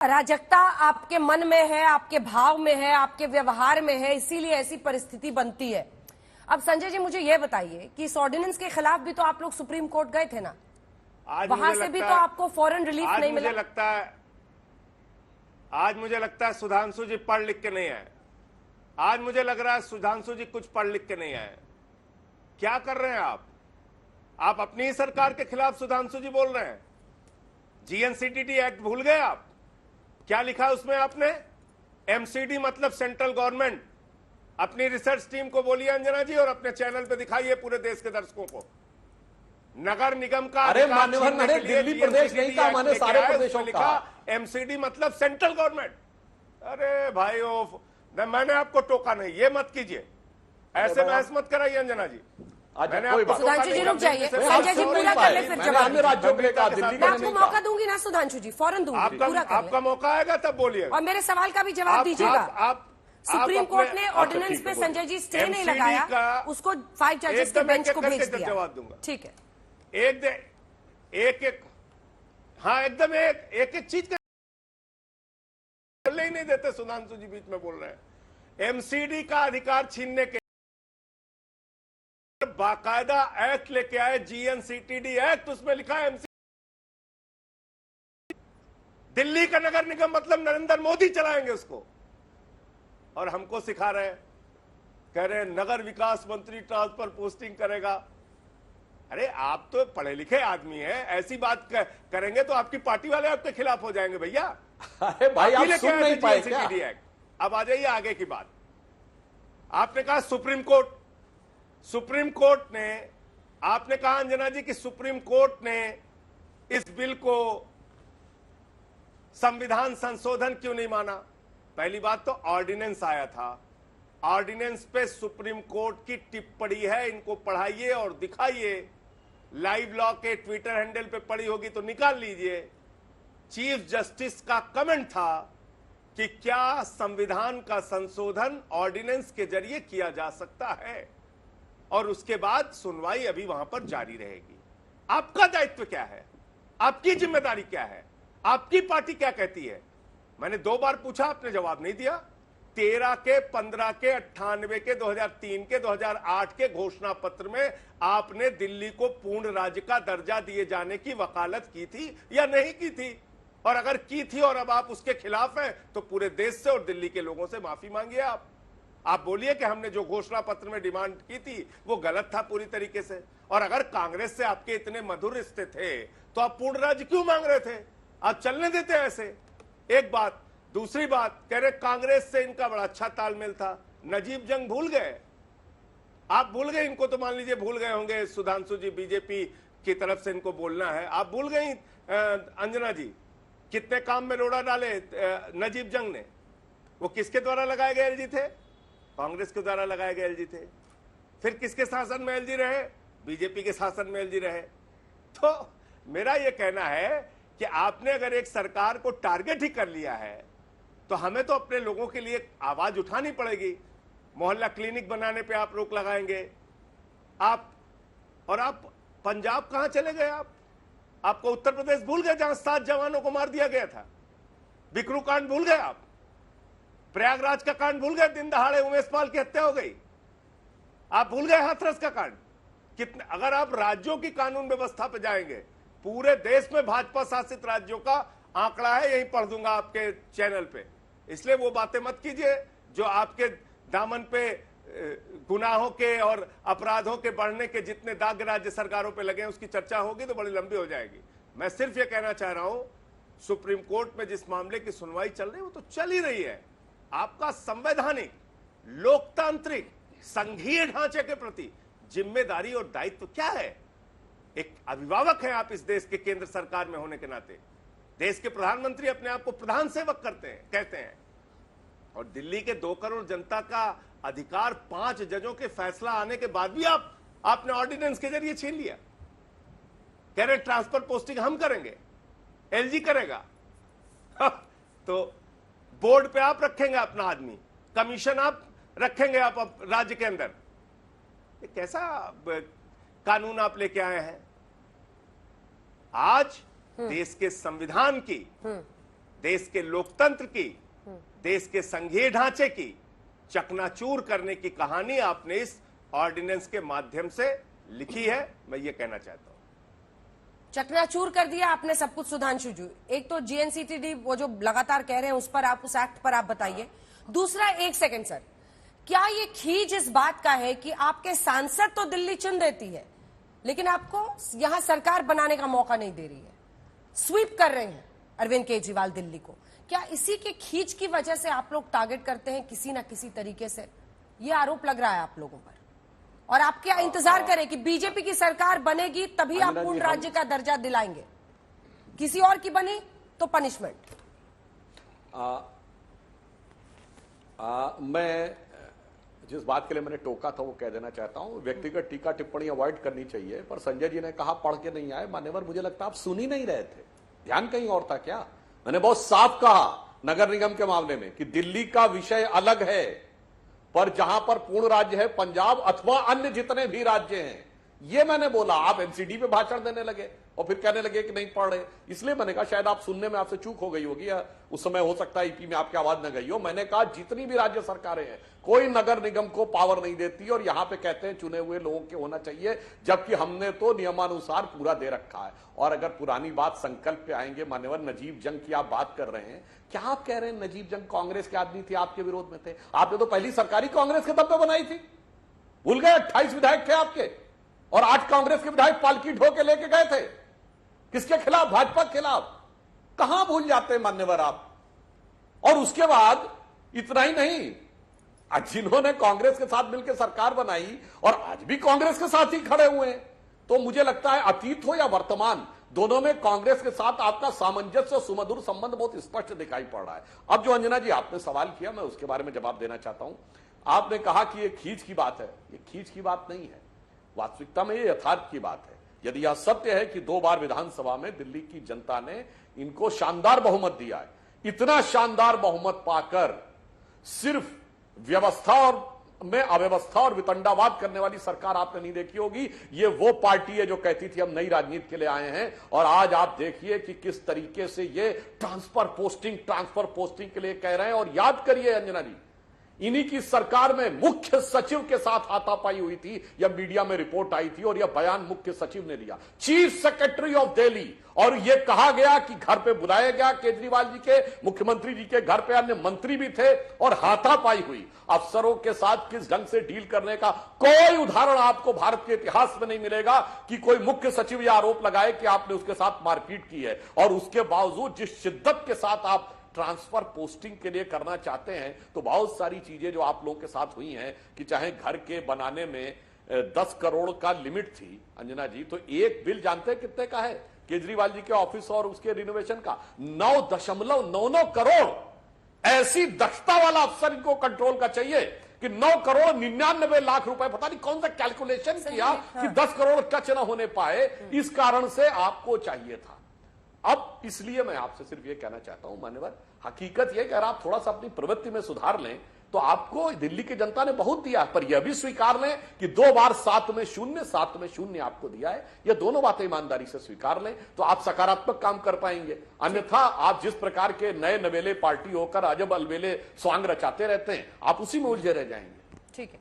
अराजकता आपके मन में है, आपके भाव में है, आपके व्यवहार में है, इसीलिए ऐसी परिस्थिति बनती है। अब संजय जी मुझे यह बताइए कि इस ऑर्डिनेंस के खिलाफ भी तो आप लोग सुप्रीम कोर्ट गए थे ना, वहां से भी तो आपको फौरन रिलीफ नहीं मिला। आज मुझे लगता है सुधांशु जी पढ़ लिख के नहीं आए। आज मुझे लग रहा है सुधांशु जी कुछ पढ़ लिख के नहीं आए। क्या कर रहे हैं आप अपनी ही सरकार के खिलाफ सुधांशु जी बोल रहे हैं। जीएनसीटीटी एक्ट भूल गए आप? क्या लिखा है उसमें आपने? एमसीडी मतलब सेंट्रल गवर्नमेंट। अपनी रिसर्च टीम को बोलिए अंजना जी, और अपने चैनल पे दिखाइए पूरे देश के दर्शकों को। नगर निगम का अरे मान्यवर मैंने दिल्ली प्रदेश नहीं कहा, मैंने सारे प्रदेशों लिखा एमसीडी मतलब सेंट्रल गवर्नमेंट। अरे भाइयों, मैंने आपको टोका नहीं, ये मत कीजिए, ऐसे बहस मत कराइए अंजना जी। सुधांशु जी रुक जाइए, संजय जी पूरा कर ले फिर जवाब। राज्यों के कहा दिल्ली मैं आपको मौका दूंगी ना सुधांशु जी, फौरन दूंगी, पूरा कर आपका मौका आएगा तब बोलिए, और मेरे सवाल का भी जवाब दीजिएगा। सुप्रीम कोर्ट ने ऑर्डिनेंस पे संजय जी स्टे नहीं लगाया, उसको 5 जजेस के बेंच को भेज दिया। जवाब दूंगा, ठीक है। एक हाँ एकदम एक चीज बोलने ही नहीं देते। सुधांशु जी बीच में बोल रहे हैं। एमसीडी का अधिकार छीनने के बाकायदा एक्ट लेके आए, जीएनसीटीडी एक्ट, उसमें लिखा है एमसीडी। दिल्ली का नगर निगम मतलब नरेंद्र मोदी चलाएंगे उसको, और हमको सिखा रहे हैं, कह रहे हैं नगर विकास मंत्री ट्रांसफर पोस्टिंग करेगा। अरे आप तो पढ़े लिखे आदमी हैं, ऐसी बात करेंगे तो आपकी पार्टी वाले आपके खिलाफ हो जाएंगे भैया। अरे भाई आप सुन नहीं पाए क्या? अब आ जाइए आगे की बात। आपने कहा सुप्रीम कोर्ट ने, आपने कहा अंजना जी कि सुप्रीम कोर्ट ने इस बिल को संविधान संशोधन क्यों नहीं माना। पहली बात तो ऑर्डिनेंस आया था, ऑर्डिनेंस पे सुप्रीम कोर्ट की टिप्पणी है, इनको पढ़ाइए और दिखाइए। लाइव लॉ के ट्विटर हैंडल पे पड़ी होगी तो निकाल लीजिए। चीफ जस्टिस का कमेंट था कि क्या संविधान का संशोधन ऑर्डिनेंस के जरिए किया जा सकता है, और उसके बाद सुनवाई अभी वहां पर जारी रहेगी। आपका दायित्व क्या है, आपकी जिम्मेदारी क्या है, आपकी पार्टी क्या कहती है? मैंने 2 बार पूछा, आपने जवाब नहीं दिया। 13 के, 15 के, 98 के, 2003 के, 2008 के घोषणा पत्र में आपने दिल्ली को पूर्ण राज्य का दर्जा दिए जाने की वकालत की थी या नहीं की थी? और अगर की थी और अब आप उसके खिलाफ हैं तो पूरे देश से और दिल्ली के लोगों से माफी मांगिए। आप बोलिए कि हमने जो घोषणा पत्र में डिमांड की थी वो गलत था पूरी तरीके से। और अगर कांग्रेस से आपके इतने मधुर रिश्ते थे तो आप पूर्ण राज्य क्यों मांग रहे थे? आप चलने देते ऐसे। एक बात। दूसरी बात, कह रहे कांग्रेस से इनका बड़ा अच्छा तालमेल था। नजीब जंग भूल गए? आप भूल गए? इनको तो मान लीजिए भूल गए होंगे, सुधांशु जी बीजेपी की तरफ से इनको बोलना है। आप भूल गई अंजना जी, कितने काम में रोड़ा डाले नजीब जंग ने? वो किसके द्वारा लगाए गए एलजी थे? कांग्रेस के द्वारा लगाए गए एलजी थे। फिर किसके शासन में एलजी रहे? बीजेपी के शासन में एलजी रहे। तो मेरा यह कहना है कि आपने अगर एक सरकार को टारगेट ही कर लिया है तो हमें तो अपने लोगों के लिए आवाज उठानी पड़ेगी। मोहल्ला क्लिनिक बनाने पे आप रोक लगाएंगे। आप पंजाब कहां चले गए? आपको उत्तर प्रदेश भूल गए जहां 7 जवानों को मार दिया गया था? बिकरू कांड भूल गए आप? प्रयागराज का कांड भूल गए? दिन दहाड़े उमेश पाल की हत्या हो गई। आप भूल गए हाथरस का कांड? कितने, अगर आप राज्यों की कानून व्यवस्था पे जाएंगे, पूरे देश में भाजपा शासित राज्यों का आंकड़ा है, यही पढ़ दूंगा आपके चैनल पे। इसलिए वो बातें मत कीजिए जो आपके दामन पे गुनाहों के और अपराधों के बढ़ने के जितने दाग राज्य सरकारों पे लगे हैं, उसकी चर्चा होगी तो बड़ी लंबी हो जाएगी। मैं सिर्फ ये कहना चाह रहा हूं, सुप्रीम कोर्ट में जिस मामले की सुनवाई चल रही है वो तो चल ही रही है। आपका संवैधानिक, लोकतांत्रिक, संघीय ढांचे के प्रति जिम्मेदारी और दायित्व क्या है? एक अभिभावक हैं आप इस देश के केंद्र सरकार में होने के नाते। देश के प्रधानमंत्री अपने आप को प्रधान सेवक कहते हैं, और दिल्ली के 2 करोड़ जनता का अधिकार 5 जजों के फैसला आने के बाद भी आपने ऑर्डिनेंस के जरिए छीन लिया। कह रहे ट्रांसफर पोस्टिंग हम करेंगे, एलजी करेगा। तो बोर्ड पे आप रखेंगे अपना आदमी, कमीशन आप रखेंगे आप राज्य के अंदर। ये कैसा कानून आप लेके आए हैं? आज देश के संविधान की देश के लोकतंत्र की, देश के संघीय ढांचे की चकनाचूर करने की कहानी आपने इस ऑर्डिनेंस के माध्यम से लिखी है, मैं ये कहना चाहता हूं। चकनाचूर कर दिया आपने सब कुछ सुधांशु जी। एक तो जीएनसीटीडी वो जो लगातार कह रहे हैं उस पर आप, उस एक्ट पर आप बताइए। दूसरा, एक सेकंड सर, क्या ये खींच इस बात का है कि आपके सांसद तो दिल्ली चुन देती है लेकिन आपको यहां सरकार बनाने का मौका नहीं दे रही है, स्वीप कर रहे हैं अरविंद केजरीवाल दिल्ली को? क्या इसी के खींच की वजह से आप लोग टारगेट करते हैं किसी ना किसी तरीके से? ये आरोप लग रहा है आप लोगों पर, और आप क्या इंतजार करें कि बीजेपी की सरकार बनेगी तभी आप पूर्ण राज्य का दर्जा दिलाएंगे? किसी और की बनी तो पनिशमेंट। मैं जिस बात के लिए मैंने टोका था वो कह देना चाहता हूं। व्यक्तिगत टीका टिप्पणी अवॉइड करनी चाहिए, पर संजय जी ने कहा पढ़ के नहीं आए। मान्यवर, मुझे लगता आप सुन ही नहीं रहे थे, ध्यान कहीं और था क्या? मैंने बहुत साफ कहा नगर निगम के मामले में कि दिल्ली का विषय अलग है, पर जहां पर पूर्ण राज्य है पंजाब अथवा अन्य जितने भी राज्य हैं, ये मैंने बोला। आप एनसीडी पे भाषण देने लगे और फिर कहने लगे कि नहीं पढ़ रहे। इसलिए मैंने कहा शायद आप सुनने में आपसे चूक हो गई होगी, या उस समय हो सकता है ईपी में आपकी आवाज न गई हो। मैंने कहा जितनी भी राज्य सरकारें हैं कोई नगर निगम को पावर नहीं देती, और यहां पे कहते हैं चुने हुए लोगों के होना चाहिए, जबकि हमने तो नियमानुसार पूरा दे रखा है। और अगर पुरानी बात संकल्प पे आएंगे, मान्यवर नजीब जंग की आप बात कर रहे हैं, क्या आप कह रहे हैं नजीब जंग कांग्रेस के आदमी थे, आपके विरोध में थे? आपने तो पहली सरकारी कांग्रेस के दम पे बनाई थी, भूल गए? 28 विधायक थे आपके और 8 कांग्रेस के विधायक पालकी ढो के लेके गए थे। किसके खिलाफ? भाजपा के खिलाफ। कहां भूल जाते हैं मान्यवर आप? और उसके बाद इतना ही नहीं, आज जिन्होंने कांग्रेस के साथ मिलकर सरकार बनाई और आज भी कांग्रेस के साथ ही खड़े हुए हैं, तो मुझे लगता है अतीत हो या वर्तमान, दोनों में कांग्रेस के साथ आपका सामंजस्य और सुमधुर संबंध बहुत स्पष्ट दिखाई पड़ रहा है। अब जो अंजना जी आपने सवाल किया, मैं उसके बारे में जवाब देना चाहता हूं। आपने कहा कि ये खींच की बात है, ये खींच की बात नहीं है, वास्तविकता में ये यथार्थ की बात है। यदि यह सत्य है कि 2 बार विधानसभा में दिल्ली की जनता ने इनको शानदार बहुमत दिया है, इतना शानदार बहुमत पाकर सिर्फ व्यवस्था और में अव्यवस्था और वितंडावाद करने वाली सरकार आपने नहीं देखी होगी। ये वो पार्टी है जो कहती थी हम नई राजनीति के लिए आए हैं, और आज आप देखिए कि किस तरीके से ये ट्रांसफर पोस्टिंग के लिए कह रहे हैं। और याद करिए अंजना जी, इन्हीं की सरकार में मुख्य सचिव के साथ हाथापाई हुई थी, यह मीडिया में रिपोर्ट आई थी और यह बयान मुख्य सचिव ने दिया, चीफ सेक्रेटरी ऑफ दिल्ली, और यह कहा गया कि घर पे बुलाया गया केजरीवाल जी के, मुख्यमंत्री जी के घर पे अन्य मंत्री भी थे और हाथापाई हुई। अफसरों के साथ किस ढंग से डील करने का कोई उदाहरण आपको भारत के इतिहास में नहीं मिलेगा कि कोई मुख्य सचिव यह आरोप लगाए कि आपने उसके साथ मारपीट की है। और उसके बावजूद जिस शिद्दत के साथ आप ट्रांसफर पोस्टिंग के लिए करना चाहते हैं, तो बहुत सारी चीजें जो आप लोगों के साथ हुई हैं कि चाहे घर के बनाने में 10 करोड़ का लिमिट थी अंजना जी, तो एक बिल जानते हैं कितने का है केजरीवाल जी के ऑफिस और उसके रिनोवेशन का? 9.99 करोड़। ऐसी दक्षता वाला अफसर इनको कंट्रोल का चाहिए कि 9 करोड़ 99 लाख रुपए, पता नहीं कौन सा कैलकुलेशन किया कि 10 करोड़ टच ना होने पाए। इस कारण से आपको चाहिए था। अब इसलिए मैं आपसे सिर्फ ये कहना चाहता हूं मान्यवर, हकीकत यह कि अगर आप थोड़ा सा अपनी प्रवृत्ति में सुधार लें तो आपको दिल्ली की जनता ने बहुत दिया, पर यह भी स्वीकार लें कि 2 बार 7 में 0 आपको दिया है। यह दोनों बातें ईमानदारी से स्वीकार लें तो आप सकारात्मक काम कर पाएंगे। अन्यथा आप जिस प्रकार के नए नवेले पार्टी होकर अजब अलबेले स्वांग रचाते रहते हैं, आप उसी में उलझे रह जाएंगे।